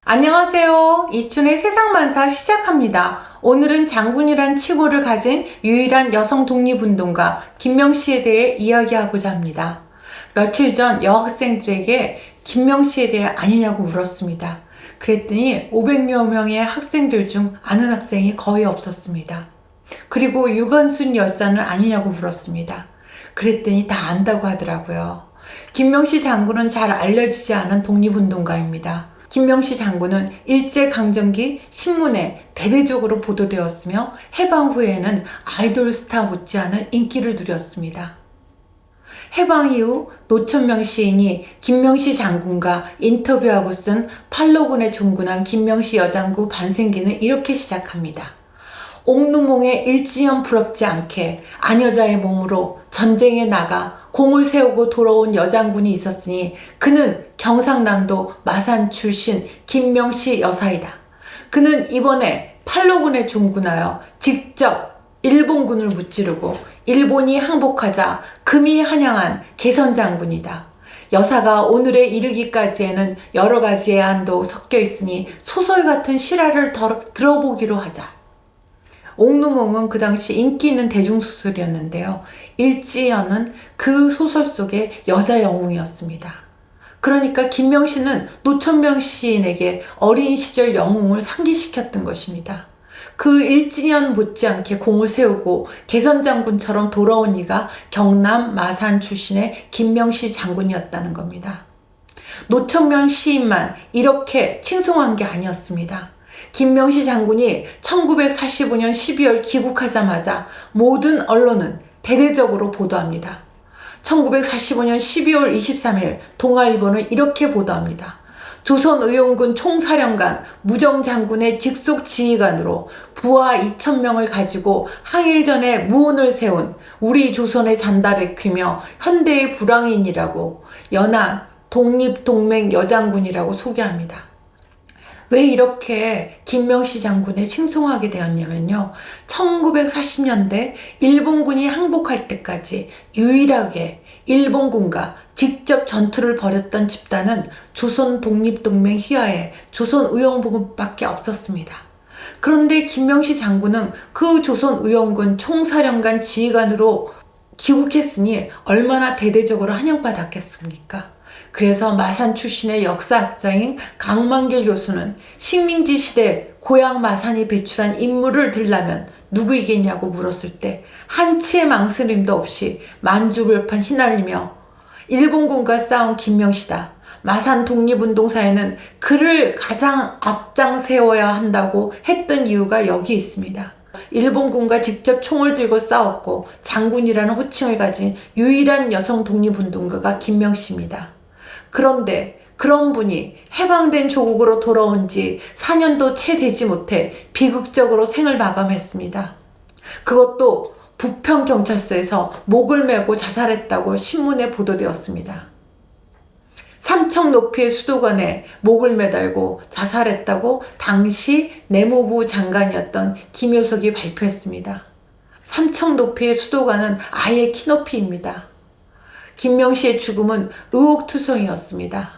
안녕하세요. 이춘의 세상만사 시작합니다. 오늘은 장군이란 칭호를 가진 유일한 여성 독립운동가 김명씨에 대해 이야기하고자 합니다. 며칠 전 여학생들에게 김명씨에 대해 아니냐고 물었습니다. 그랬더니 500여 명의 학생들 중 아는 학생이 거의 없었습니다. 그리고 유관순 열사는 아니냐고 물었습니다. 그랬더니 다 안다고 하더라고요. 김명씨 장군은 잘 알려지지 않은 독립운동가입니다. 김명씨 장군은 일제강점기 신문에 대대적으로 보도되었으며 해방 후에는 아이돌 스타 못지않은 인기를 누렸습니다. 해방 이후 노천명 시인이 김명씨 장군과 인터뷰하고 쓴 팔로군에 종군한 김명씨 여장구 반생기는 이렇게 시작합니다. 옥루몽의 일지연 부럽지 않게 아녀자의 몸으로 전쟁에 나가 공을 세우고 돌아온 여장군이 있었으니 그는 경상남도 마산 출신 김명씨 여사이다. 그는 이번에 팔로군에 종군하여 직접 일본군을 무찌르고 일본이 항복하자 금이 한양한 개선장군이다. 여사가 오늘에 이르기까지에는 여러 가지의 안도 섞여 있으니 소설 같은 실화를 들어보기로 하자. 옥루몽은 그 당시 인기 있는 대중소설이었는데요. 일지연은 그 소설 속의 여자 영웅이었습니다. 그러니까 김명씨는 노천명 시인에게 어린 시절 영웅을 상기시켰던 것입니다. 그 일지연 못지않게 공을 세우고 개선장군처럼 돌아온 이가 경남 마산 출신의 김명씨 장군이었다는 겁니다. 노천명 시인만 이렇게 칭송한 게 아니었습니다. 김명씨 장군이 1945년 12월 귀국하자마자 모든 언론은 대대적으로 보도합니다. 1945년 12월 23일 동아일보는 이렇게 보도합니다. 조선의용군 총사령관 무정장군의 직속 지휘관으로 부하 2,000명을 가지고 항일전에 무운을 세운 우리 조선의 잔다레퀴며 현대의 불황인이라고 연안 독립동맹 여장군이라고 소개합니다. 왜 이렇게 김명씨 장군에 칭송하게 되었냐면요. 1940년대 일본군이 항복할 때까지 유일하게 일본군과 직접 전투를 벌였던 집단은 조선 독립동맹 휘하에 조선의용부군밖에 없었습니다. 그런데 김명씨 장군은 그 조선의용군 총사령관 지휘관으로 귀국했으니 얼마나 대대적으로 환영받았겠습니까? 그래서 마산 출신의 역사학자인 강만길 교수는 식민지 시대 고향 마산이 배출한 인물을 들라면 누구이겠냐고 물었을 때 한치의 망설임도 없이 만주불판 휘날리며 일본군과 싸운 김명씨다. 마산 독립운동사에는 그를 가장 앞장 세워야 한다고 했던 이유가 여기 있습니다. 일본군과 직접 총을 들고 싸웠고 장군이라는 호칭을 가진 유일한 여성 독립운동가가 김명씨입니다. 그런데 그런 분이 해방된 조국으로 돌아온 지 4년도 채 되지 못해 비극적으로 생을 마감했습니다. 그것도 부평경찰서에서 목을 메고 자살했다고 신문에 보도되었습니다. 3층 높이의 수도관에 목을 매달고 자살했다고 당시 내무부 장관이었던 김효석이 발표했습니다. 3층 높이의 수도관은 아예 키높이입니다. 김명씨의 죽음은 의혹투성이었습니다.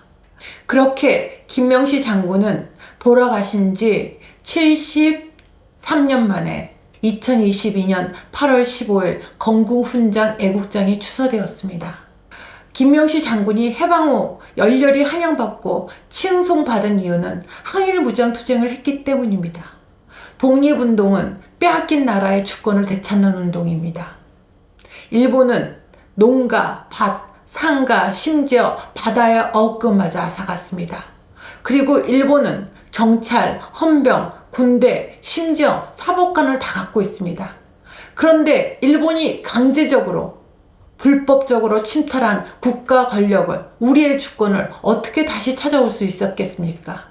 그렇게 김명씨 장군은 돌아가신 지 73년 만에 2022년 8월 15일 건국훈장 애국장이 추서되었습니다. 김명씨 장군이 해방 후 열렬히 환영받고 칭송받은 이유는 항일무장투쟁을 했기 때문입니다. 독립운동은 빼앗긴 나라의 주권을 되찾는 운동입니다. 일본은 농가, 밭, 상가, 심지어 바다의 어업권마저 앗아갔습니다. 그리고 일본은 경찰, 헌병, 군대, 심지어 사법관을 다 갖고 있습니다. 그런데 일본이 강제적으로 불법적으로 침탈한 국가 권력을, 우리의 주권을 어떻게 다시 찾아올 수 있었겠습니까?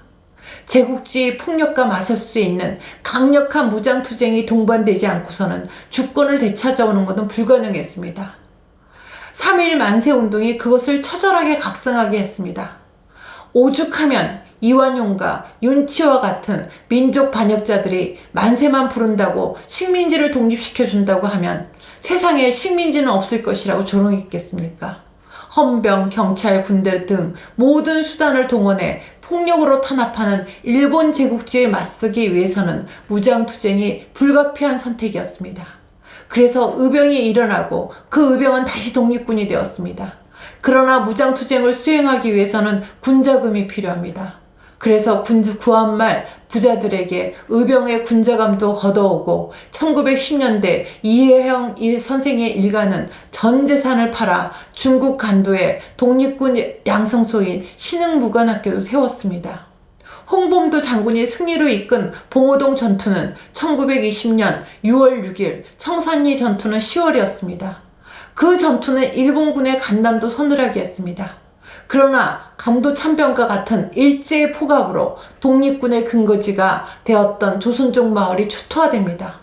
제국주의 폭력과 맞설 수 있는 강력한 무장투쟁이 동반되지 않고서는 주권을 되찾아오는 것은 불가능했습니다. 3.1 만세운동이 그것을 처절하게 각성하게 했습니다. 오죽하면 이완용과 윤치와 같은 민족 반역자들이 만세만 부른다고 식민지를 독립시켜준다고 하면 세상에 식민지는 없을 것이라고 조롱했겠습니까? 헌병, 경찰, 군대 등 모든 수단을 동원해 폭력으로 탄압하는 일본 제국주의에 맞서기 위해서는 무장투쟁이 불가피한 선택이었습니다. 그래서 의병이 일어나고 그 의병은 다시 독립군이 되었습니다. 그러나 무장투쟁을 수행하기 위해서는 군자금이 필요합니다. 그래서 구한말 부자들에게 의병의 군자감도 걷어오고 1910년대 이혜영 선생의 일가는 전 재산을 팔아 중국 간도에 독립군 양성소인 신흥무관학교도 세웠습니다. 홍범도 장군이 승리로 이끈 봉오동 전투는 1920년 6월 6일, 청산리 전투는 10월이었습니다. 그 전투는 일본군의 간담도 서늘하게 했습니다. 그러나 간도 참변과 같은 일제의 포갑으로 독립군의 근거지가 되었던 조선족 마을이 초토화됩니다.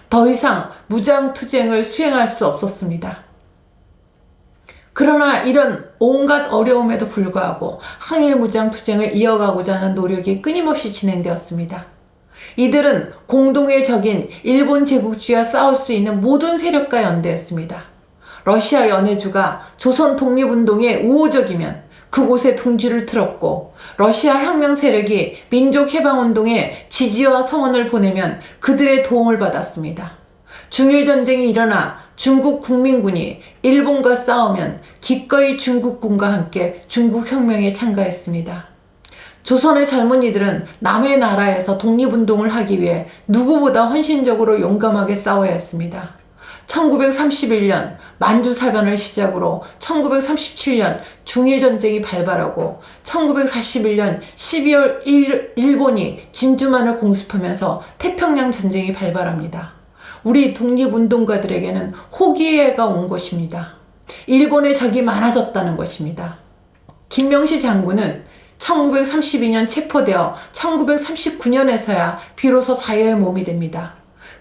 더 이상 무장투쟁을 수행할 수 없었습니다. 그러나 이런 온갖 어려움에도 불구하고 항일 무장투쟁을 이어가고자 하는 노력이 끊임없이 진행되었습니다. 이들은 공동의 적인 일본 제국주의와 싸울 수 있는 모든 세력과 연대했습니다. 러시아 연해주가 조선 독립운동에 우호적이면 그곳에 둥지를 틀었고, 러시아 혁명 세력이 민족해방운동에 지지와 성원을 보내면 그들의 도움을 받았습니다. 중일전쟁이 일어나 중국 국민군이 일본과 싸우면 기꺼이 중국군과 함께 중국혁명에 참가했습니다. 조선의 젊은이들은 남의 나라에서 독립운동을 하기 위해 누구보다 헌신적으로 용감하게 싸워야 했습니다. 1931년 만주사변을 시작으로 1937년 중일전쟁이 발발하고 1941년 12월 일본이 진주만을 공습하면서 태평양 전쟁이 발발합니다. 우리 독립운동가들에게는 호기회가 온 것입니다. 일본의 적이 많아졌다는 것입니다. 김명시 장군은 1932년 체포되어 1939년에서야 비로소 자유의 몸이 됩니다.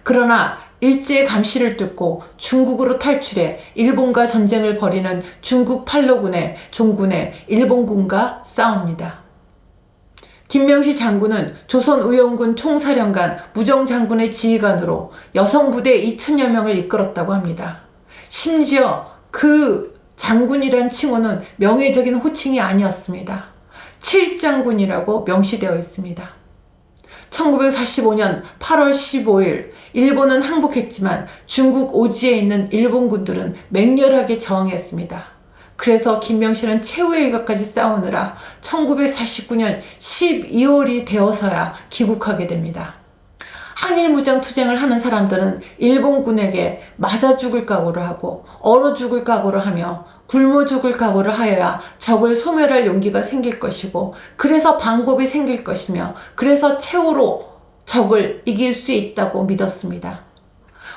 그러나 일제의 감시를 뚫고 중국으로 탈출해 일본과 전쟁을 벌이는 중국 팔로군의 종군의 일본군과 싸웁니다. 김명시 장군은 조선의용군 총사령관 무정장군의 지휘관으로 여성부대 2,000여 명을 이끌었다고 합니다. 심지어 그 장군이란 칭호는 명예적인 호칭이 아니었습니다. 칠장군이라고 명시되어 있습니다. 1945년 8월 15일 일본은 항복했지만 중국 오지에 있는 일본군들은 맹렬하게 저항했습니다. 그래서 김명시는 최후의 일과까지 싸우느라 1949년 12월이 되어서야 귀국하게 됩니다. 항일 무장투쟁을 하는 사람들은 일본군에게 맞아 죽을 각오를 하고 얼어 죽을 각오를 하며 굶어 죽을 각오를 하여야 적을 소멸할 용기가 생길 것이고, 그래서 방법이 생길 것이며, 그래서 최후로 적을 이길 수 있다고 믿었습니다.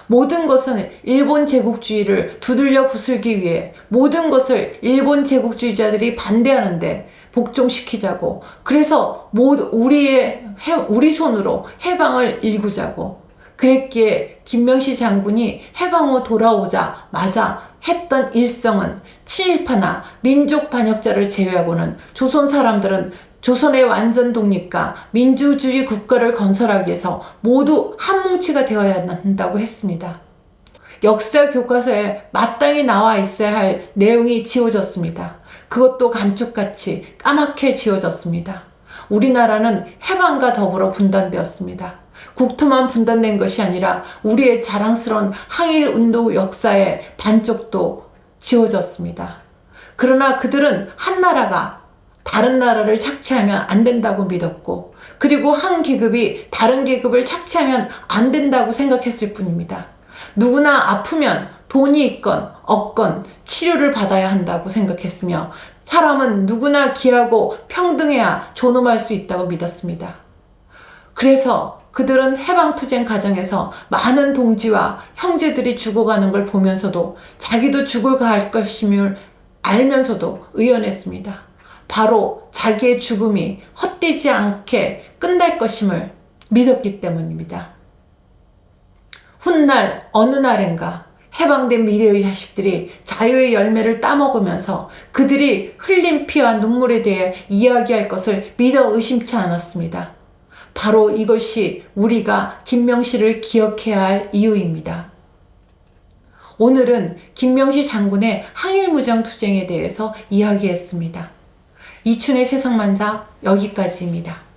모든 것은 일본 제국주의를 두들려 부수기 위해 모든 것을 일본 제국주의자들이 반대하는데 복종시키자고, 그래서 우리 손으로 해방을 일구자고 그랬기에 김명시 장군이 해방 후 돌아오자마자 했던 일성은 친일파나 민족 반역자를 제외하고는 조선 사람들은 조선의 완전 독립과 민주주의 국가를 건설하기 위해서 모두 한 뭉치가 되어야 한다고 했습니다. 역사 교과서에 마땅히 나와 있어야 할 내용이 지워졌습니다. 그것도 감쪽같이 까맣게 지워졌습니다. 우리나라는 해방과 더불어 분단되었습니다. 국토만 분단된 것이 아니라 우리의 자랑스러운 항일운동 역사의 반쪽도 지워졌습니다. 그러나 그들은 한 나라가 다른 나라를 착취하면 안 된다고 믿었고, 그리고 한 계급이 다른 계급을 착취하면 안 된다고 생각했을 뿐입니다. 누구나 아프면 돈이 있건 없건 치료를 받아야 한다고 생각했으며, 사람은 누구나 귀하고 평등해야 존엄할 수 있다고 믿었습니다. 그래서 그들은 해방투쟁 과정에서 많은 동지와 형제들이 죽어가는 걸 보면서도 자기도 죽을 것임을 알면서도 의연했습니다. 바로 자기의 죽음이 헛되지 않게 끝날 것임을 믿었기 때문입니다. 훗날 어느 날인가 해방된 미래의 자식들이 자유의 열매를 따먹으면서 그들이 흘린 피와 눈물에 대해 이야기할 것을 믿어 의심치 않았습니다. 바로 이것이 우리가 김명시를 기억해야 할 이유입니다. 오늘은 김명시 장군의 항일무장투쟁에 대해서 이야기했습니다. 이춘의 세상만사 여기까지입니다.